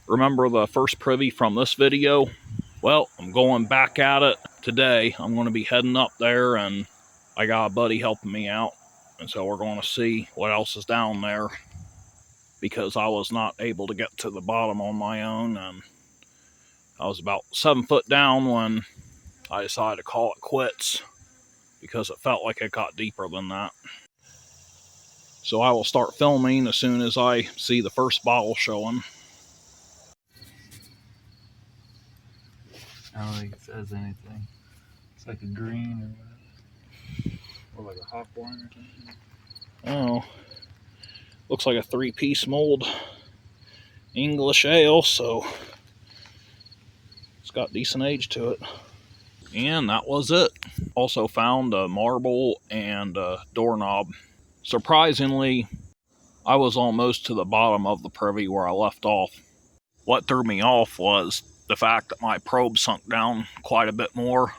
Remember the first privy from this video? Well, I'm going back at it today. I'm going to be heading up there, and I got a buddy helping me out. And so we're going to see what else is down there, because I was not able to get to the bottom on my own, and I was about 7 foot down when I decided to call it quits, because it felt like it got deeper than that. So I will start filming as soon as I see the first bottle showing. I don't think it says anything. It's like a green or whatever. Or like a hop wine or something. Oh, looks like a 3-piece mold English ale, so it's got decent age to it. And that was it. Also found a marble and a doorknob. Surprisingly, I was almost to the bottom of the privy where I left off. What threw me off was the fact that my probe sunk down quite a bit more,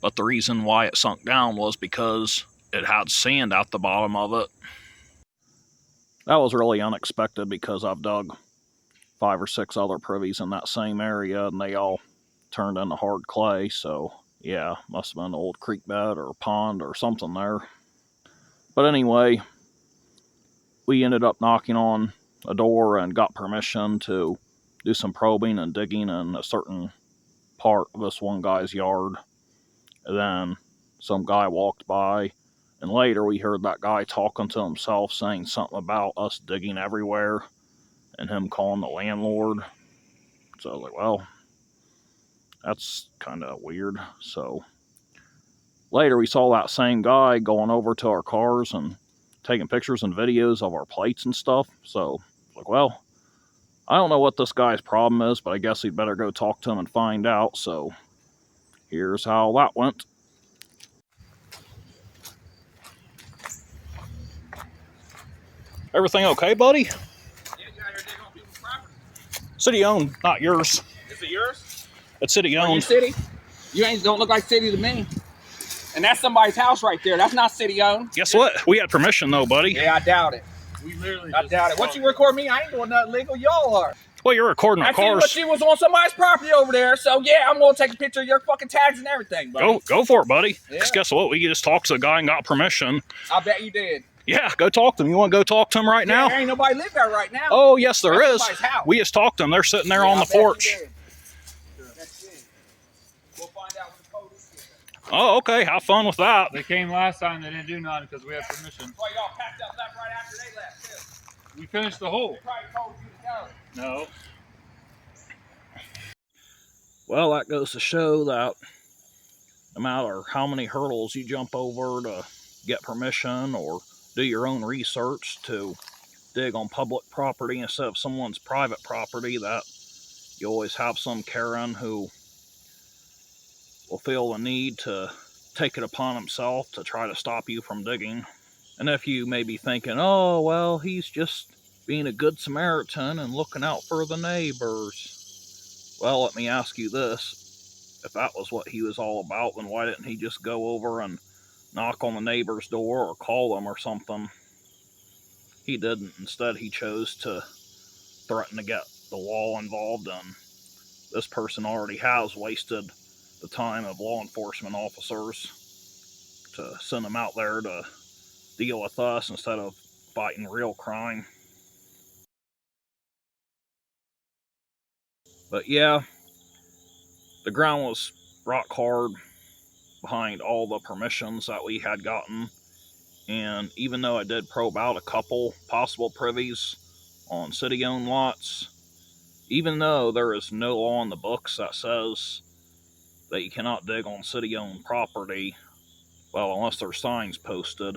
but the reason why it sunk down was because it had sand at the bottom of it. That was really unexpected, because I've dug 5 or 6 other privies in that same area, and they all turned into hard clay, so yeah, must have been an old creek bed or pond or something there. But anyway, we ended up knocking on a door and got permission to do some probing and digging in a certain part of this one guy's yard. And then some guy walked by, and later we heard that guy talking to himself, saying something about us digging everywhere and him calling the landlord. So I was like, well, that's kind of weird. So later we saw that same guy going over to our cars and taking pictures and videos of our plates and stuff. So like, well, I don't know what this guy's problem is, but I guess we'd better go talk to him and find out. So here's how that went. Everything okay, buddy? Yeah, you out here digging on people's property. City owned, not yours. Is it yours? It's city Are you owned. city? You ain't don't look like city to me. And that's somebody's house right there. That's not city owned. Guess what? We had permission though, buddy. Yeah, I doubt it. We literally I doubt it. Once you record me, I ain't doing nothing legal. Y'all are. Well, you're recording our I seen what cars. she was on somebody's property over there. So yeah, I'm gonna take a picture of your fucking tags and everything, buddy. Go for it, buddy. Yeah. Because guess what? We just talked to the guy and got permission. I bet you did. Yeah, go talk to him. You want to go talk to him right now? There ain't nobody live there right now. Oh, yes, there That's is. somebody's house. We just talked to them. They're sitting there on I the bet you porch. did. That's it. We'll find out when the code is. Oh, okay. Have fun with that. They came last time, they didn't do nothing because we had permission. Well, y'all packed up left right after they left, too. We finished the hole. They probably told you to go. No. Well, that goes to show that no matter how many hurdles you jump over to get permission or do your own research to dig on public property instead of someone's private property, that you always have some Karen who will feel the need to take it upon himself to try to stop you from digging. And if you may be thinking, oh, well, he's just being a good Samaritan and looking out for the neighbors. Well, let me ask you this. If that was what he was all about, then why didn't he just go over and knock on the neighbor's door or call them or something? He didn't. Instead, he chose to threaten to get the law involved, and this person already has wasted the time of law enforcement officers to send them out there to deal with us instead of fighting real crime. But yeah, the ground was rock hard behind all the permissions that we had gotten. And even though I did probe out a couple possible privies on city-owned lots, even though there is no law in the books that says that you cannot dig on city-owned property, well, unless there's signs posted,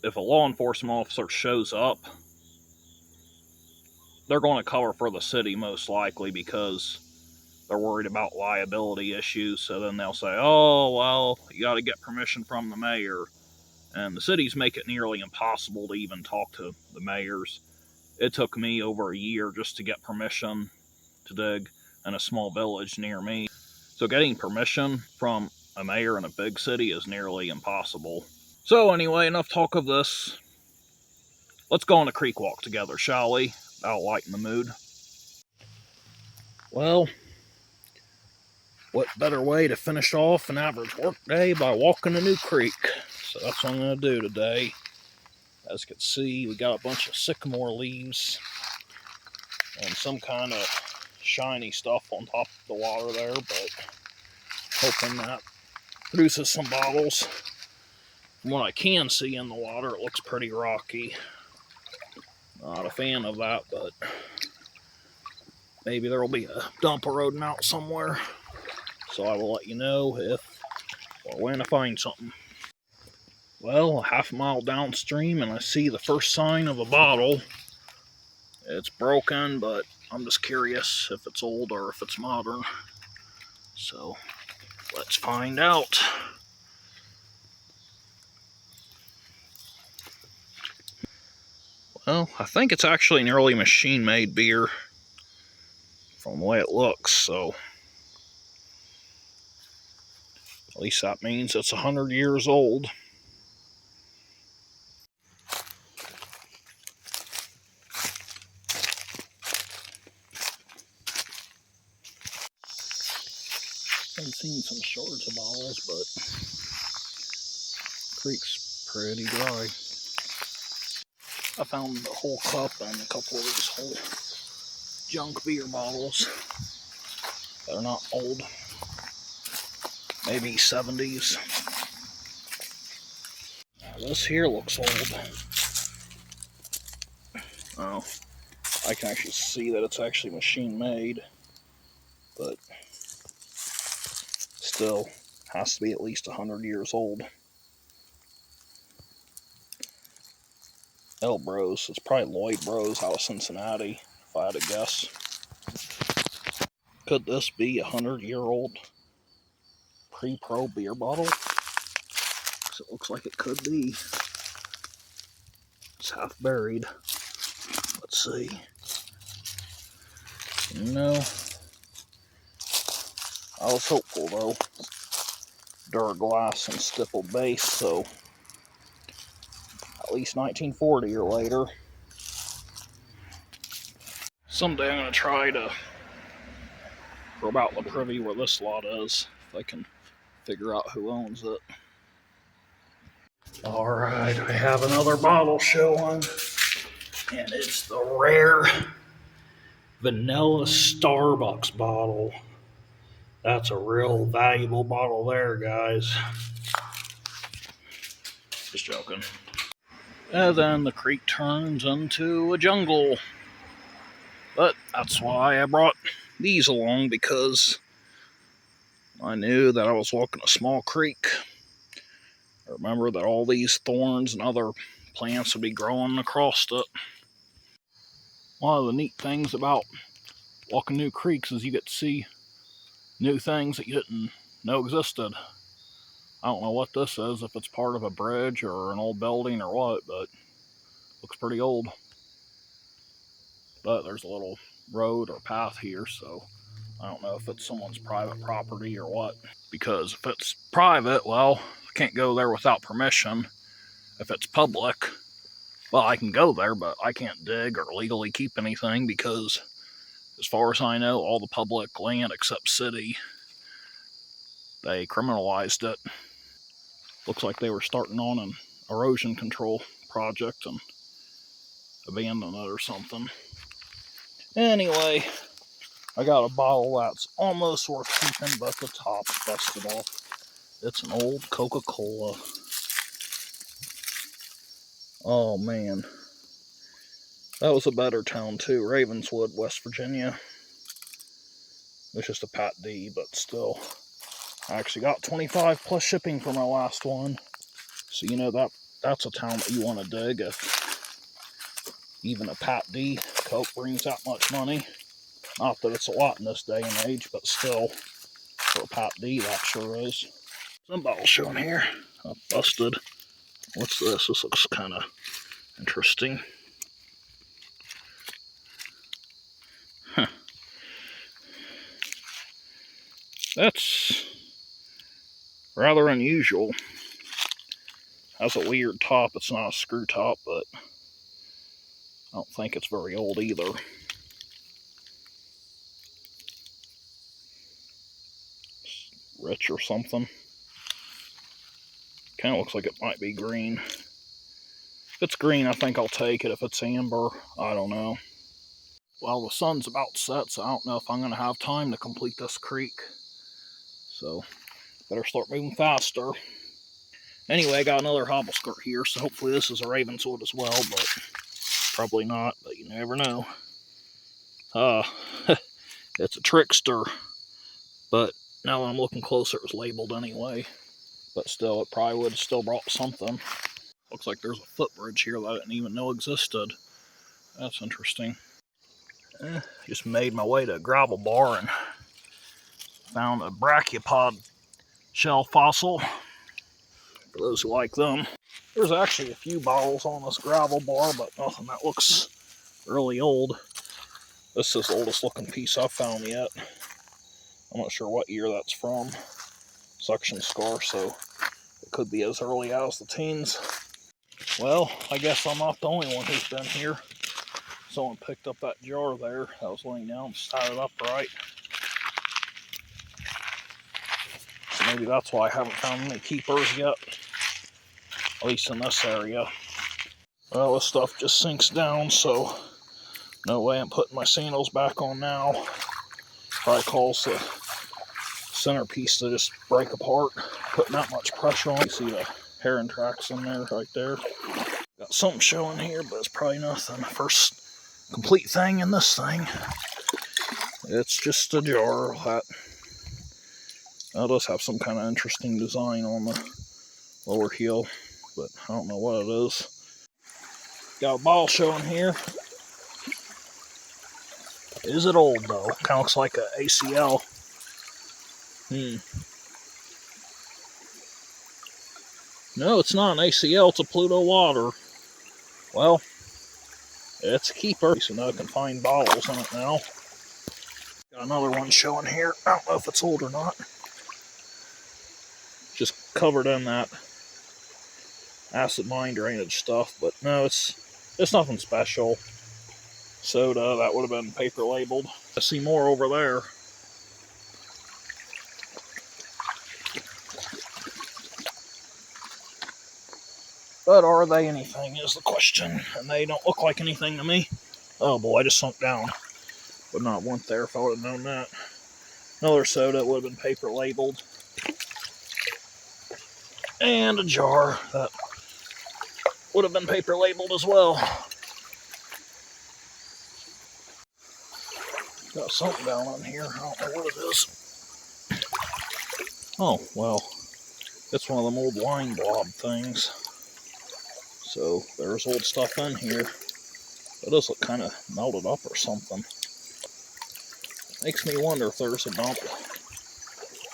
if a law enforcement officer shows up, they're going to cover for the city most likely, because they're worried about liability issues. So then they'll say, oh, well, you got to get permission from the mayor. And the cities make it nearly impossible to even talk to the mayors. It took me over a year just to get permission to dig in a small village near me. So getting permission from a mayor in a big city is nearly impossible. So anyway, enough talk of this. Let's go on a creek walk together, shall we? That'll lighten the mood. Well, what better way to finish off an average work day by walking a new creek? So that's what I'm going to do today. As you can see, we got a bunch of sycamore leaves and some kind of shiny stuff on top of the water there, but hoping that produces some bottles. From what I can see in the water, it looks pretty rocky. Not a fan of that, but maybe there will be a dump eroding out somewhere. So I will let you know if or when I find something. Well, a half a mile downstream and I see the first sign of a bottle. It's broken, but I'm just curious if it's old or if it's modern. So let's find out. Well, I think it's actually an early machine-made beer from the way it looks, so at least that means it's 100 years old. I've seen some shorts of bottles, but the creek's pretty dry. I found the whole cup and a couple of these whole junk beer bottles. They're not old. Maybe 70s. Now this here looks old. Oh, I can actually see that it's actually machine made, but still has to be at least 100 years old. L Bros, it's probably Lloyd Bros out of Cincinnati, if I had to guess. Could this be a 100-year-old pre-pro beer bottle? Because it looks like it could be. It's half buried. Let's see. No. I was hopeful though. Duraglass and stippled base, so at least 1940 or later. Someday I'm going to try to probe out the privy where this lot is, if I can figure out who owns it. Alright, I have another bottle showing, and it's the rare vanilla Starbucks bottle. That's a real valuable bottle there, guys. Just joking. And then the creek turns into a jungle. But that's why I brought these along, because I knew that I was walking a small creek. I remember that all these thorns and other plants would be growing across it. One of the neat things about walking new creeks is you get to see new things that you didn't know existed. I don't know what this is, if it's part of a bridge or an old building or what, but it looks pretty old. But there's a little road or path here, so I don't know if it's someone's private property or what. Because if it's private, well, I can't go there without permission. If it's public, well, I can go there, but I can't dig or legally keep anything, because as far as I know, all the public land except city, they criminalized it. Looks like they were starting on an erosion control project and abandoned it or something. Anyway, I got a bottle that's almost worth keeping, but the top's busted off. It's an old Coca-Cola. Oh man. That was a better town too, Ravenswood, West Virginia. It's just a Pat D, but still. I actually got 25 plus shipping for my last one. So you know that's a town that you want to dig if even a Pat D Coke brings that much money. Not that it's a lot in this day and age, but still, for a Pat D, that sure is. Some bottles showing here. Busted. What's this? This looks kind of interesting. Huh. That's rather unusual. Has a weird top. It's not a screw top, but I don't think it's very old either. Rich or something. Kind of looks like it might be green. If it's green, I think I'll take it. If it's amber, I don't know. Well, the sun's about to set, so I don't know if I'm going to have time to complete this creek. So, better start moving faster. Anyway, I got another hobble skirt here, so hopefully this is a Ravenswood as well, but probably not, but you never know. It's a Trickster, but now that I'm looking closer, it was labeled anyway. But still, it probably would have still brought something. Looks like there's a footbridge here that I didn't even know existed. That's interesting. Just made my way to a gravel bar and found a brachiopod shell fossil, for those who like them. There's actually a few bottles on this gravel bar, but nothing that looks really old. This is the oldest looking piece I've found yet. I'm not sure what year that's from. Suction scar, so it could be as early as the teens. Well, I guess I'm not the only one who's been here. Someone picked up that jar there that was laying down and tied it up right. So maybe that's why I haven't found any keepers yet, at least in this area. Well, this stuff just sinks down, so no way I'm putting my sandals back on now. Probably cause the centerpiece to just break apart, putting that much pressure on. You see the heron tracks in there, right there. Got something showing here, but it's probably nothing. First complete thing in this thing. It's just a jar that does have some kind of interesting design on the lower heel, but I don't know what it is. Got a bottle showing here. Is it old though? Kind of looks like a ACL. No, it's not an ACL, it's a Pluto water. Well, it's a keeper, so now I can find bottles in it now. Got another one showing here. I don't know if it's old or not. Just covered in that acid mine drainage stuff, but no, it's nothing special. Soda, that would have been paper labeled. I see more over there. But are they anything is the question, and they don't look like anything to me. Oh boy, I just sunk down. Would not have went there if I would have known that. Another soda would have been paper labeled. And a jar that would have been paper labeled as well. Got something down on here. I don't know what it is. Oh, well, it's one of them old wine blob things. So there's old stuff in here. It does look kind of melted up or something. Makes me wonder if there's a dump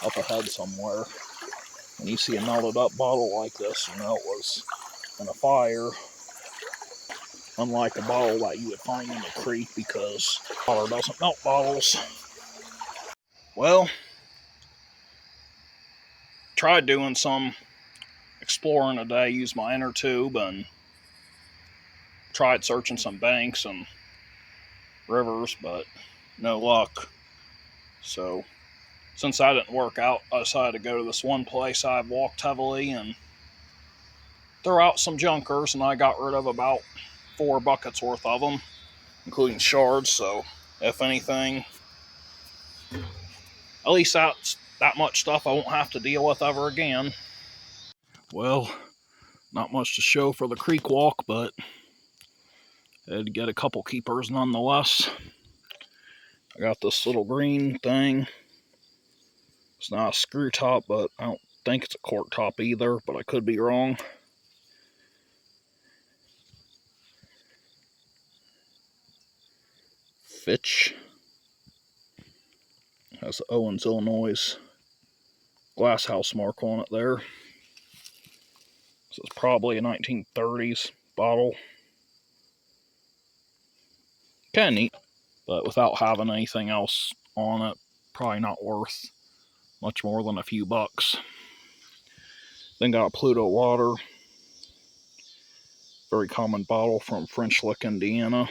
up ahead somewhere. When you see a melted up bottle like this, you know it was in a fire. Unlike a bottle that you would find in the creek, because water doesn't melt bottles. Well, tried doing some exploring today, used my inner tube and tried searching some banks and rivers, but no luck. So since that didn't work out, I decided to go to this one place I've walked heavily and throw out some junkers, and I got rid of about 4 buckets worth of them, including shards. So if anything, at least that's that much stuff I won't have to deal with ever again. Well, not much to show for the creek walk, but I had to get a couple keepers nonetheless. I got this little green thing. It's not a screw top, but I don't think it's a cork top either, but I could be wrong. Fitch. Has the Owens, Illinois glass house mark on it there. So it's probably a 1930s bottle. Kind of neat, but without having anything else on it, probably not worth much more than a few bucks. Then got a Pluto water. Very common bottle from French Lick, Indiana.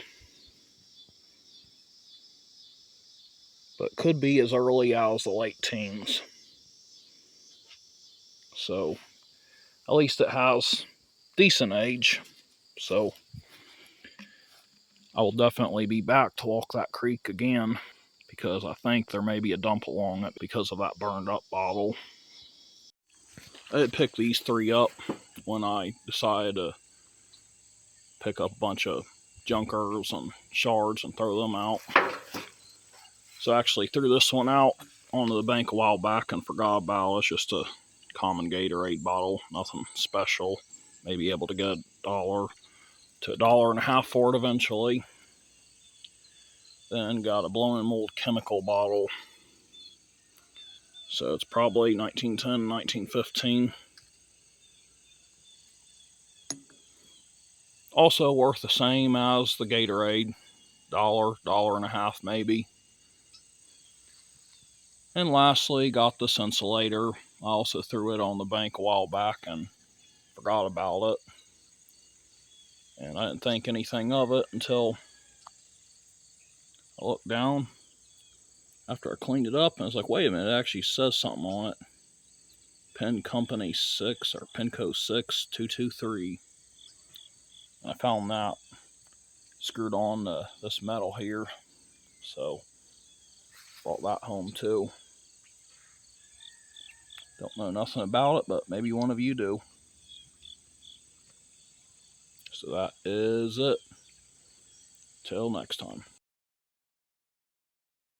But could be as early as the late teens. So at least it has decent age. So I will definitely be back to walk that creek again, because I think there may be a dump along it because of that burned up bottle. I had picked these 3 up when I decided to pick up a bunch of junkers and shards and throw them out. So I actually threw this one out onto the bank a while back and forgot about it. It's just a common Gatorade bottle, nothing special. Maybe able to get $1 to $1.50 for it eventually. Then got a blown and mold chemical bottle. So it's probably 1910, 1915. Also worth the same as the Gatorade. $1, $1.50 maybe. And lastly, got this insulator. I also threw it on the bank a while back and forgot about it. And I didn't think anything of it until I looked down after I cleaned it up, and I was like, wait a minute, it actually says something on it. Pen Company 6 or Penco 6223. I found that screwed on this metal here, so brought that home too. Don't know nothing about it, but maybe one of you do. So that is it. Till next time.